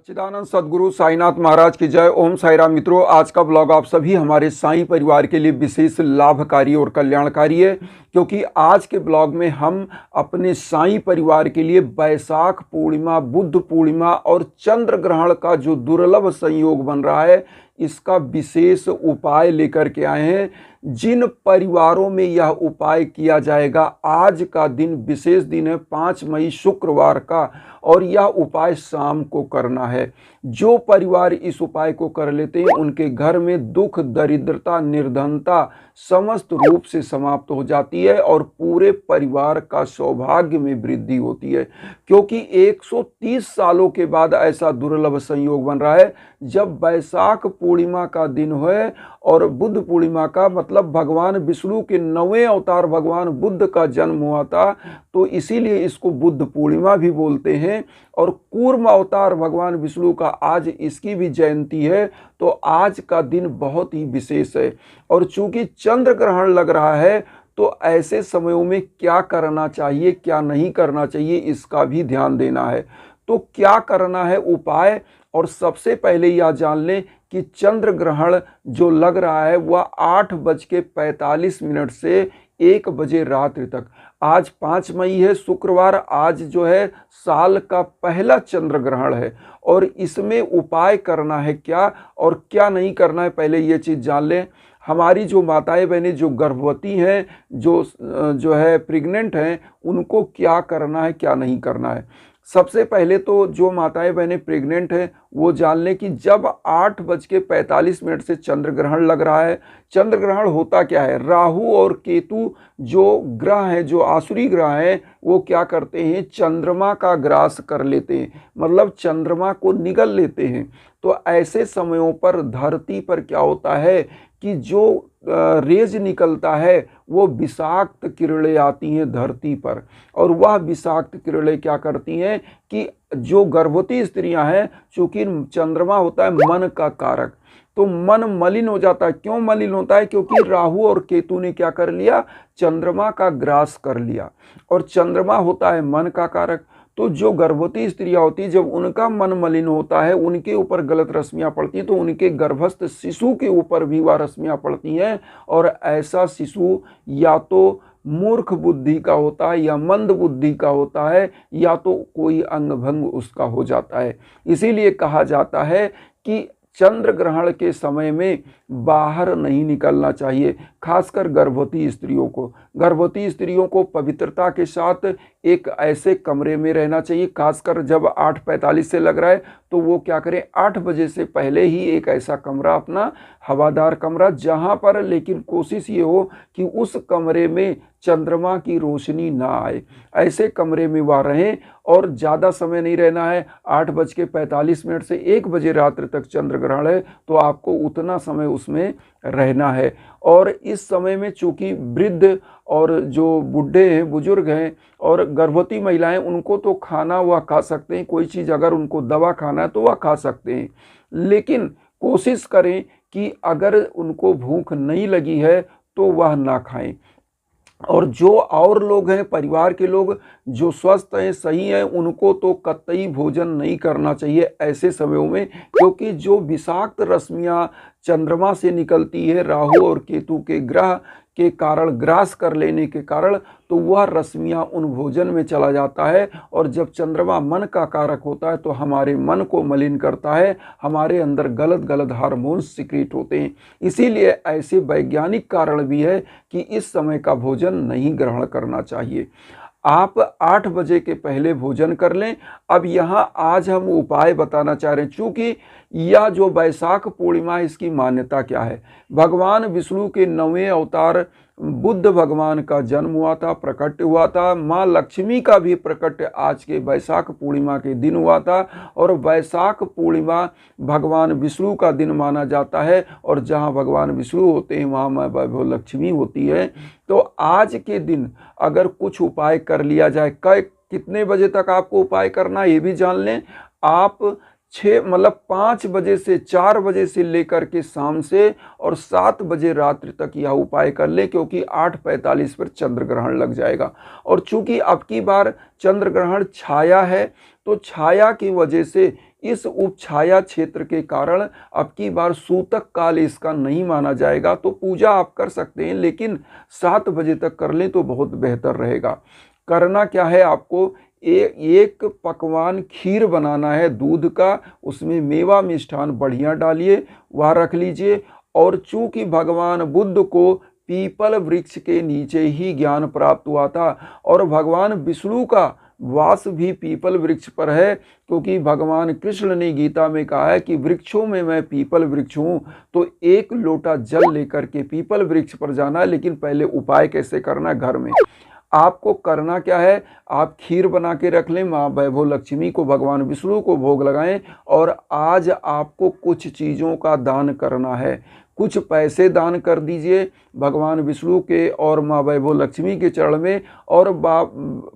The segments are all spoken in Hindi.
सच्चिदानंद सद्गुरु साईनाथ महाराज की जय। ओम साई राम। मित्रों, आज का ब्लॉग आप सभी हमारे साईं परिवार के लिए विशेष लाभकारी और कल्याणकारी है, क्योंकि आज के ब्लॉग में हम अपने साईं परिवार के लिए बैसाख पूर्णिमा, बुद्ध पूर्णिमा और चंद्र ग्रहण का जो दुर्लभ संयोग बन रहा है, इसका विशेष उपाय लेकर के आए हैं। जिन परिवारों में यह उपाय किया जाएगा, आज का दिन विशेष दिन है 5 मई शुक्रवार का, और यह उपाय शाम को करना है। जो परिवार इस उपाय को कर लेते हैं, उनके घर में दुख, दरिद्रता, निर्धनता समस्त रूप से समाप्त हो जाती है और पूरे परिवार का सौभाग्य में वृद्धि होती है। क्योंकि 130 सालों के बाद ऐसा दुर्लभ संयोग बन रहा है, जब बैसाख पूर्णिमा का दिन है और बुद्ध पूर्णिमा का मतलब भगवान विष्णु के 9वें अवतार भगवान बुद्ध का जन्म हुआ था, तो इसीलिए इसको बुद्ध पूर्णिमा भी बोलते हैं। और कूर्म अवतार भगवान विष्णु का आज इसकी भी जयंती है, तो आज का दिन बहुत ही विशेष है। और चूंकि चंद्र ग्रहण लग रहा है, तो ऐसे समयों में क्या करना चाहिए, क्या नहीं करना चाहिए, इसका भी ध्यान देना है। तो क्या करना है उपाय, और सबसे पहले यह जान लें कि चंद्र ग्रहण जो लग रहा है वह 8:45 से 1 बजे रात्रि तक। आज 5 मई है, शुक्रवार, आज जो है साल का पहला चंद्र ग्रहण है। और इसमें उपाय करना है क्या और क्या नहीं करना है, पहले ये चीज़ जान लें। हमारी जो माताएं बहनें जो गर्भवती हैं, जो है प्रेग्नेंट हैं, उनको क्या करना है, क्या नहीं करना है। सबसे पहले तो जो माताएं बहनें प्रेग्नेंट हैं वो जान लें कि जब 8:45 से चंद्र ग्रहण लग रहा है, चंद्र ग्रहण होता क्या है, राहु और केतु जो ग्रह हैं, जो आसुरी ग्रह हैं, वो क्या करते हैं, चंद्रमा का ग्रास कर लेते हैं, मतलब चंद्रमा को निगल लेते हैं। तो ऐसे समयों पर धरती पर क्या होता है कि जो रेज निकलता है वो विषाक्त किरणें आती हैं धरती पर, और वह विषाक्त किरणें क्या करती हैं कि जो गर्भवती स्त्रियां हैं, चूंकि चंद्रमा होता है मन का कारक, तो मन मलिन हो जाता है। क्यों मलिन होता है? क्योंकि राहु और केतु ने क्या कर लिया, चंद्रमा का ग्रास कर लिया, और चंद्रमा होता है मन का कारक। तो जो गर्भवती स्त्रियां होती हैं, जब उनका मन मलिन होता है, उनके ऊपर गलत रश्मियां पड़ती हैं, तो उनके गर्भस्थ शिशु के ऊपर भी वह रश्मियां पड़ती हैं, और ऐसा शिशु या तो मूर्ख बुद्धि का होता है, या मंद बुद्धि का होता है, या तो कोई अंग भंग उसका हो जाता है। इसीलिए कहा जाता है कि चंद्र ग्रहण के समय में बाहर नहीं निकलना चाहिए, खासकर गर्भवती स्त्रियों को। गर्भवती स्त्रियों को पवित्रता के साथ एक ऐसे कमरे में रहना चाहिए, खासकर जब 8:45 से लग रहा है, तो वो क्या करें, 8 बजे से पहले ही एक ऐसा कमरा, अपना हवादार कमरा, जहाँ पर लेकिन कोशिश ये हो कि उस कमरे में चंद्रमा की रोशनी ना आए, ऐसे कमरे में वह रहें। और ज़्यादा समय नहीं रहना है, 8:45 से 1 बजे रात्रि तक चंद्र ग्रहण है, तो आपको उतना समय उसमें रहना है। और इस समय में चूंकि वृद्ध और जो बूढ़े हैं, बुजुर्ग हैं, और गर्भवती महिलाएं, उनको तो खाना वह खा सकते हैं, कोई चीज़ अगर उनको दवा खाना है तो वह खा सकते हैं, लेकिन कोशिश करें कि अगर उनको भूख नहीं लगी है तो वह ना खाएं। और जो और लोग हैं, परिवार के लोग जो स्वस्थ हैं, सही हैं, उनको तो कतई भोजन नहीं करना चाहिए ऐसे समयों में, क्योंकि जो विषाक्त रश्मियां चंद्रमा से निकलती है राहु और केतु के ग्रह के कारण, ग्रास कर लेने के कारण, तो वह रश्मियां उन भोजन में चला जाता है। और जब चंद्रमा मन का कारक होता है, तो हमारे मन को मलिन करता है, हमारे अंदर गलत गलत हार्मोन्स सिक्रीट होते हैं। इसीलिए ऐसे वैज्ञानिक कारण भी है कि इस समय का भोजन नहीं ग्रहण करना चाहिए। आप 8 बजे के पहले भोजन कर लें। अब यहाँ आज हम उपाय बताना चाह रहे हैं, चूँकि यह जो बैसाख पूर्णिमा, इसकी मान्यता क्या है। भगवान विष्णु के 9वें अवतार बुद्ध भगवान का जन्म हुआ था, प्रकट हुआ था। माँ लक्ष्मी का भी प्रकट आज के बैसाख पूर्णिमा के दिन हुआ था, और बैसाख पूर्णिमा भगवान विष्णु का दिन माना जाता है, और जहाँ भगवान विष्णु होते हैं वहाँ माँ वैभव लक्ष्मी होती है। तो आज के दिन अगर कुछ उपाय कर लिया जाए, कितने बजे तक आपको उपाय करना ये भी जान लें। आप 5 बजे से 4 बजे से लेकर के शाम से और 7 बजे रात्रि तक यह उपाय कर लें, क्योंकि 8:45 पर चंद्र ग्रहण लग जाएगा। और चूंकि अब की बार चंद्र ग्रहण छाया है, तो छाया की वजह से इस उपछाया क्षेत्र के कारण अब की बार सूतक काल इसका नहीं माना जाएगा। तो पूजा आप कर सकते हैं, लेकिन 7 बजे तक कर लें तो बहुत बेहतर रहेगा। करना क्या है आपको, एक पकवान खीर बनाना है दूध का, उसमें मेवा मिष्ठान बढ़िया डालिए, वह रख लीजिए। और चूंकि भगवान बुद्ध को पीपल वृक्ष के नीचे ही ज्ञान प्राप्त हुआ था और भगवान विष्णु का वास भी पीपल वृक्ष पर है, क्योंकि भगवान कृष्ण ने गीता में कहा है कि वृक्षों में मैं पीपल वृक्ष हूँ। तो 1 लोटा जल लेकर के पीपल वृक्ष पर जाना है। लेकिन पहले उपाय कैसे करना है, घर में आपको करना क्या है, आप खीर बना के रख लें, माँ वैभव लक्ष्मी को, भगवान विष्णु को भोग लगाएं। और आज आपको कुछ चीज़ों का दान करना है, कुछ पैसे दान कर दीजिए भगवान विष्णु के और माँ वैभव लक्ष्मी के चरण में। और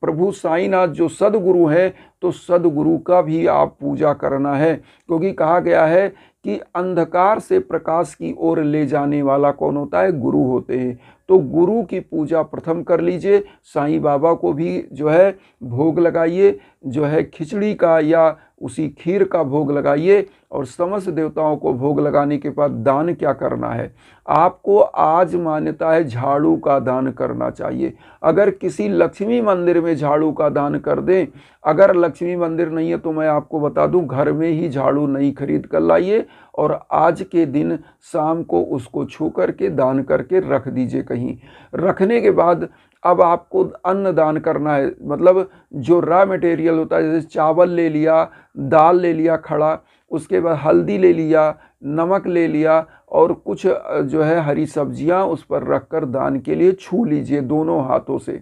प्रभु साईनाथ जो सदगुरु हैं, तो सदगुरु का भी आप पूजा करना है, क्योंकि कहा गया है कि अंधकार से प्रकाश की ओर ले जाने वाला कौन होता है, गुरु होते हैं। तो गुरु की पूजा प्रथम कर लीजिए। साईं बाबा को भी जो है भोग लगाइए, जो है खिचड़ी का या उसी खीर का भोग लगाइए। और समस्त देवताओं को भोग लगाने के बाद दान क्या करना है, आपको आज मान्यता है झाड़ू का दान करना चाहिए। अगर किसी लक्ष्मी मंदिर में झाड़ू का दान कर दें, अगर लक्ष्मी मंदिर नहीं है तो मैं आपको बता दूं, घर में ही झाड़ू नई खरीद कर लाइए और आज के दिन शाम को उसको छू करके दान करके रख दीजिए कहीं। रखने के बाद अब आपको अन्न दान करना है, मतलब जो रॉ मटेरियल होता है, जैसे चावल ले लिया, दाल ले लिया खड़ा, उसके बाद हल्दी ले लिया, नमक ले लिया और कुछ जो है हरी सब्जियां उस पर रखकर दान के लिए छू लीजिए दोनों हाथों से।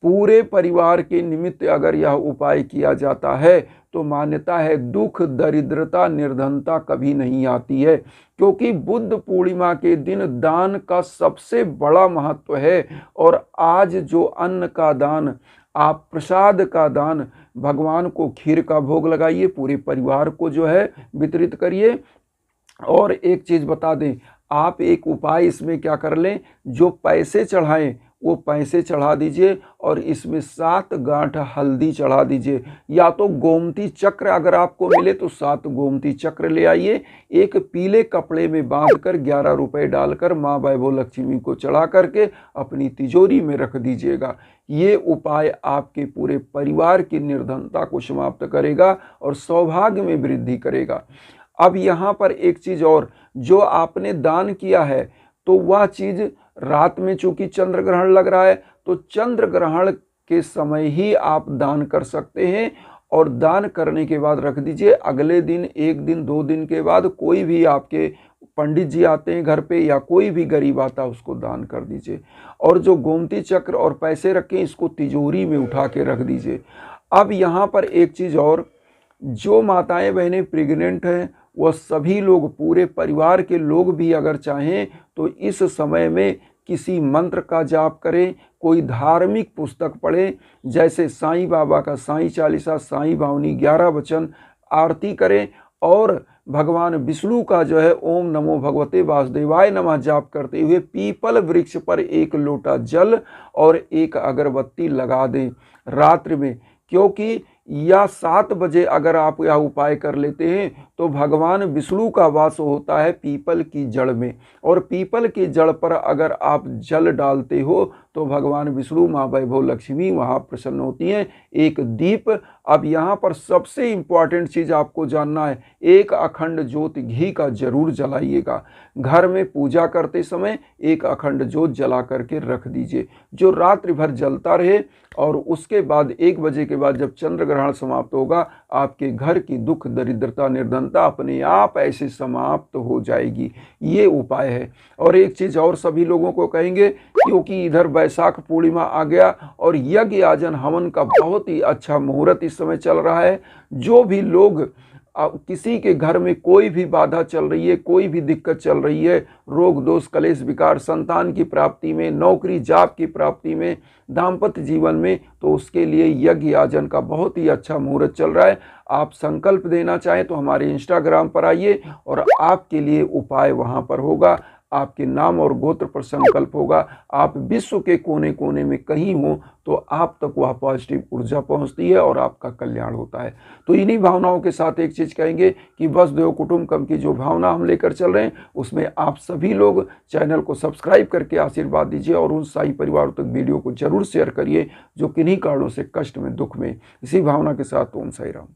पूरे परिवार के निमित्त अगर यह उपाय किया जाता है तो मान्यता है दुख, दरिद्रता, निर्धनता कभी नहीं आती है, क्योंकि बुद्ध पूर्णिमा के दिन दान का सबसे बड़ा महत्व है। और आज जो अन्न का दान, आप प्रसाद का दान, भगवान को खीर का भोग लगाइए, पूरे परिवार को जो है वितरित करिए। और एक चीज़ बता दें, आप एक उपाय इसमें क्या कर लें, जो पैसे चढ़ाएं वो पैसे चढ़ा दीजिए और इसमें 7 गांठ हल्दी चढ़ा दीजिए। या तो गोमती चक्र अगर आपको मिले तो 7 गोमती चक्र ले आइए, एक पीले कपड़े में बांधकर 11 रुपए डालकर माँ वैभव लक्ष्मी को चढ़ा करके अपनी तिजोरी में रख दीजिएगा। ये उपाय आपके पूरे परिवार की निर्धनता को समाप्त करेगा और सौभाग्य में वृद्धि करेगा। अब यहाँ पर एक चीज़ और, जो आपने दान किया है तो वह चीज़ रात में, चूंकि चंद्र ग्रहण लग रहा है तो चंद्र ग्रहण के समय ही आप दान कर सकते हैं। और दान करने के बाद रख दीजिए, अगले दिन, 1 दिन 2 दिन के बाद कोई भी आपके पंडित जी आते हैं घर पे या कोई भी गरीब आता है उसको दान कर दीजिए। और जो गोमती चक्र और पैसे रखें इसको तिजोरी में उठा के रख दीजिए। अब यहाँ पर एक चीज़ और, जो माताएं बहनें प्रेग्नेंट हैं वह सभी लोग, पूरे परिवार के लोग भी अगर चाहें तो इस समय में किसी मंत्र का जाप करें, कोई धार्मिक पुस्तक पढ़ें, जैसे साईं बाबा का साईं चालीसा, साईं बावनी 11 वचन आरती करें और भगवान विष्णु का जो है ओम नमो भगवते वासुदेवाय नमः जाप करते हुए पीपल वृक्ष पर 1 लोटा जल और 1 अगरबत्ती लगा दें रात्रि में। क्योंकि या 7 बजे अगर आप यह उपाय कर लेते हैं तो भगवान विष्णु का वास होता है पीपल की जड़ में, और पीपल की जड़ पर अगर आप जल डालते हो तो भगवान विष्णु, माँ वैभव लक्ष्मी वहाँ प्रसन्न होती हैं। एक दीप, अब यहाँ पर सबसे इम्पॉर्टेंट चीज़ आपको जानना है, 1 अखंड ज्योत घी का जरूर जलाइएगा। घर में पूजा करते समय 1 अखंड ज्योत जला करके रख दीजिए, जो रात्रि भर जलता रहे। और उसके बाद 1 बजे के बाद जब चंद्र ग्रहण समाप्त होगा, आपके घर की दुख, दरिद्रता, निर्धनता अपने आप ऐसे समाप्त हो जाएगी। ये उपाय है। और एक चीज़ और सभी लोगों को कहेंगे, क्योंकि इधर वैशाख पूर्णिमा आ गया और यज्ञ याजन हवन का बहुत ही अच्छा मुहूर्त इस समय चल रहा है। जो भी लोग, किसी के घर में कोई भी बाधा चल रही है, कोई भी दिक्कत चल रही है, रोग दोष कलेश विकार, संतान की प्राप्ति में, नौकरी जॉब की प्राप्ति में, दाम्पत्य जीवन में, तो उसके लिए यज्ञ याजन का बहुत ही अच्छा मुहूर्त चल रहा है। आप संकल्प देना चाहें तो हमारे इंस्टाग्राम पर आइए और आपके लिए उपाय वहां पर होगा। आपके नाम और गोत्र पर संकल्प होगा। आप विश्व के कोने कोने में कहीं हो तो आप तक वह पॉजिटिव ऊर्जा पहुंचती है और आपका कल्याण होता है। तो इन्हीं भावनाओं के साथ एक चीज कहेंगे कि वसुधैव कुटुंबकम की जो भावना हम लेकर चल रहे हैं उसमें आप सभी लोग चैनल को सब्सक्राइब करके आशीर्वाद दीजिए और उन साई परिवारों तक वीडियो को जरूर शेयर करिए जो किन्हीं कारणों से कष्ट में, दुख में। इसी भावना के साथ ओम साई राम।